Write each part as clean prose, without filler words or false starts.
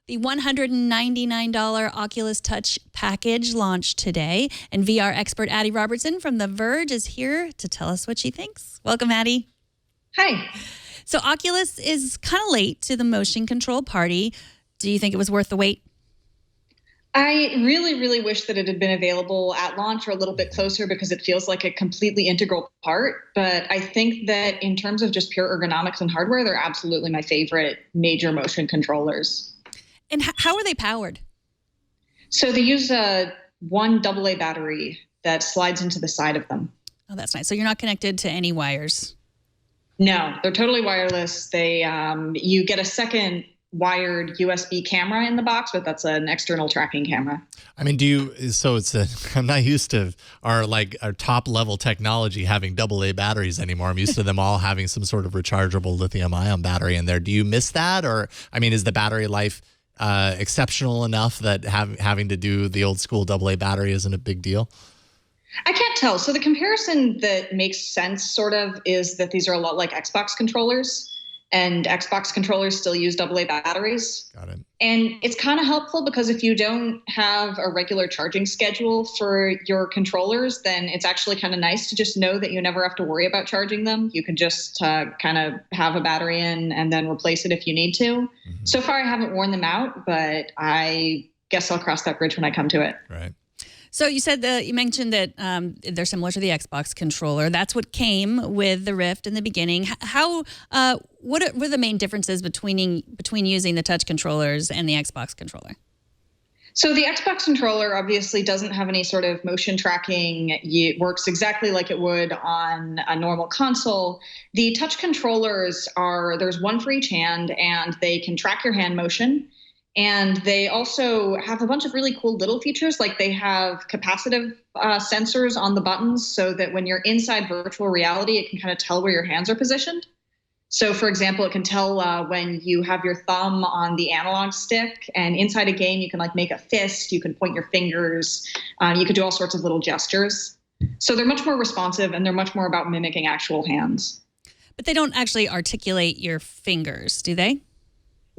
The $199 Oculus Touch package launched today, and VR expert Adi Robertson from The Verge is here to tell us what she thinks. Welcome, Adi. Hi. So Oculus is kind of late to the motion control party. Do you think it was worth the wait? I really, really wish that it had been available at launch or a little bit closer because it feels like a completely integral part. But I think that in terms of just pure ergonomics and hardware, they're absolutely my favorite major motion controllers. And how are they powered? So they use one AA battery that slides into the side of them. Oh, that's nice. So you're not connected to any wires? No, they're totally wireless. They you get a second wired USB camera in the box, but that's an external tracking camera. I mean, I'm not used to our top level technology having AA batteries anymore. I'm used to them all having some sort of rechargeable lithium ion battery in there. Do you miss that? Or, I mean, is the battery life exceptional enough that having to do the old school AA battery isn't a big deal? I can't tell. So the comparison that makes sense sort of is that these are a lot like Xbox controllers, and Xbox controllers still use AA batteries. Got it. And it's kind of helpful because if you don't have a regular charging schedule for your controllers, then it's actually kind of nice to just know that you never have to worry about charging them. You can just kind of have a battery in and then replace it if you need to. Mm-hmm. So far, I haven't worn them out, but I guess I'll cross that bridge when I come to it. Right. So you said you mentioned that they're similar to the Xbox controller. That's what came with the Rift in the beginning. What were the main differences between using the touch controllers and the Xbox controller? So the Xbox controller obviously doesn't have any sort of motion tracking. It works exactly like it would on a normal console. The touch controllers there's one for each hand, and they can track your hand motion. And they also have a bunch of really cool little features, like they have capacitive sensors on the buttons so that when you're inside virtual reality, it can kind of tell where your hands are positioned. So, for example, it can tell when you have your thumb on the analog stick, and inside a game, you can make a fist, you can point your fingers, you could do all sorts of little gestures. So they're much more responsive, and they're much more about mimicking actual hands. But they don't actually articulate your fingers, do they?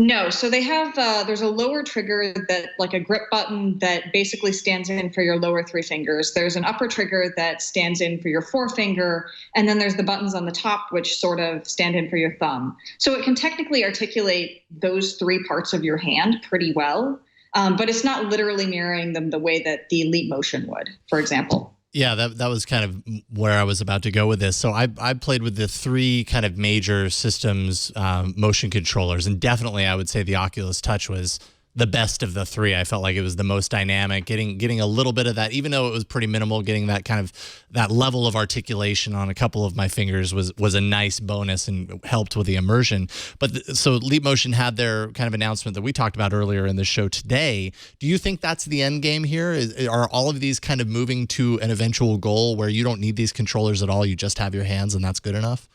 No, so they have, there's a lower trigger that like a grip button that basically stands in for your lower three fingers. There's an upper trigger that stands in for your forefinger. And then there's the buttons on the top, which sort of stand in for your thumb. So it can technically articulate those three parts of your hand pretty well. But it's not literally mirroring them the way that the Elite Motion would, for example. Yeah, that was kind of where I was about to go with this. So I played with the three kind of major systems motion controllers, and definitely I would say the Oculus Touch was the best of the three. I felt like it was the most dynamic, getting a little bit of that, even though it was pretty minimal, getting that kind of that level of articulation on a couple of my fingers was a nice bonus and helped with the immersion. But so Leap Motion had their kind of announcement that we talked about earlier in the show today. Do you think that's the end game here? Are all of these kind of moving to an eventual goal where you don't need these controllers at all, you just have your hands and that's good enough?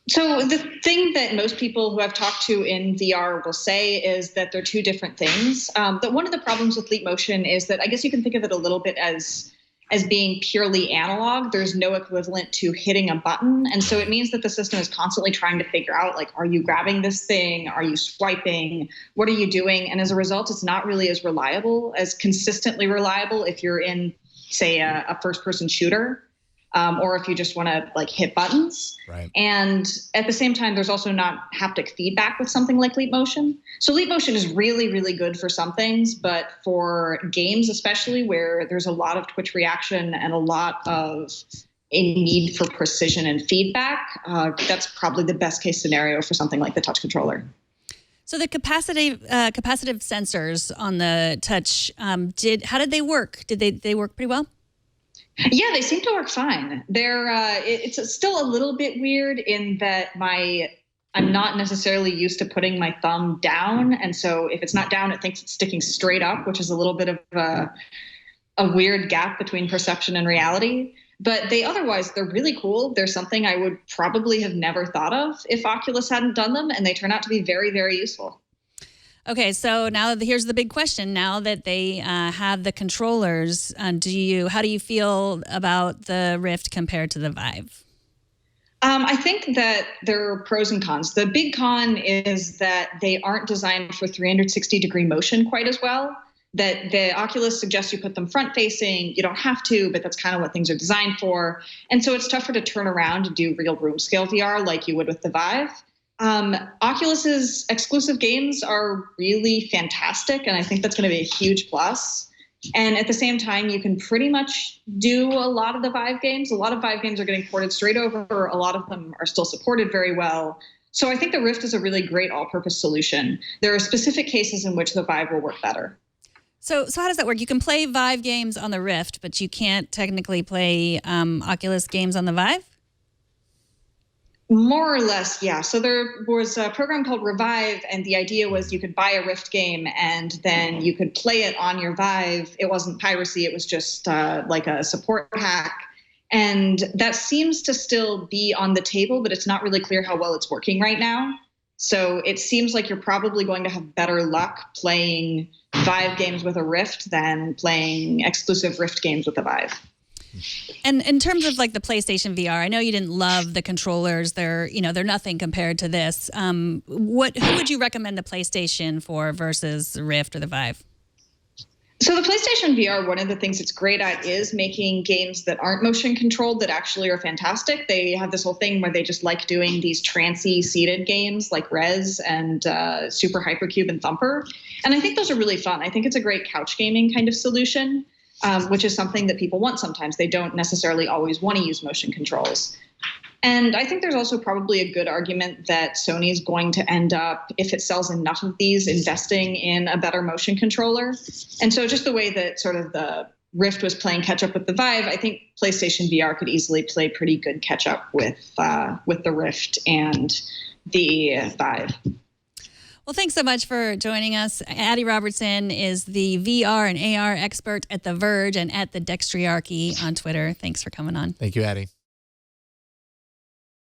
So the thing that most people who I've talked to in VR will say is that they're two different things. But one of the problems with Leap Motion is that I guess you can think of it a little bit as being purely analog. There's no equivalent to hitting a button. And so it means that the system is constantly trying to figure out, are you grabbing this thing? Are you swiping? What are you doing? And as a result, it's not really as reliable, as consistently reliable if you're in, say, a first-person shooter. Or if you just want to hit buttons. Right. And at the same time, there's also not haptic feedback with something like Leap Motion. So Leap Motion is really, really good for some things, but for games especially where there's a lot of twitch reaction and a lot of a need for precision and feedback, that's probably the best case scenario for something like the touch controller. So the capacitive sensors on the Touch, how did they work? Did they work pretty well? Yeah, they seem to work fine. It's still a little bit weird in that I'm not necessarily used to putting my thumb down. And so if it's not down, it thinks it's sticking straight up, which is a little bit of a weird gap between perception and reality. But they're really cool. They're something I would probably have never thought of if Oculus hadn't done them. And they turn out to be very, very useful. Okay, so now here's the big question. Now that they have the controllers, how do you feel about the Rift compared to the Vive? I think that there are pros and cons. The big con is that they aren't designed for 360-degree motion quite as well. That the Oculus suggests you put them front facing. You don't have to, but that's kind of what things are designed for. And so it's tougher to turn around and do real room scale VR like you would with the Vive. Oculus's exclusive games are really fantastic, and I think that's going to be a huge plus. And at the same time, you can pretty much do a lot of the Vive games. A lot of Vive games are getting ported straight over. A lot of them are still supported very well. So I think the Rift is a really great all-purpose solution. There are specific cases in which the Vive will work better. So how does that work? You can play Vive games on the Rift, but you can't technically play Oculus games on the Vive? More or less, yeah. So there was a program called Revive, and the idea was you could buy a Rift game and then you could play it on your Vive. It wasn't piracy. It was just like a support hack. And that seems to still be on the table, but it's not really clear how well it's working right now. So it seems like you're probably going to have better luck playing Vive games with a Rift than playing exclusive Rift games with a Vive. And in terms of like the PlayStation VR, I know you didn't love the controllers. They're nothing compared to this. Who would you recommend the PlayStation for versus the Rift or the Vive? So the PlayStation VR, one of the things it's great at is making games that aren't motion controlled that actually are fantastic. They have this whole thing where they just like doing these trancy seated games like Rez and Super Hypercube and Thumper. And I think those are really fun. I think it's a great couch gaming kind of solution, which is something that people want sometimes. They don't necessarily always want to use motion controls. And I think there's also probably a good argument that Sony is going to end up, if it sells enough of these, investing in a better motion controller. And so just the way that sort of the Rift was playing catch up with the Vive, I think PlayStation VR could easily play pretty good catch up with the Rift and the Vive. Well, thanks so much for joining us. Adi Robertson is the VR and AR expert at The Verge and at the Dextriarchy on Twitter. Thanks for coming on. Thank you, Adi.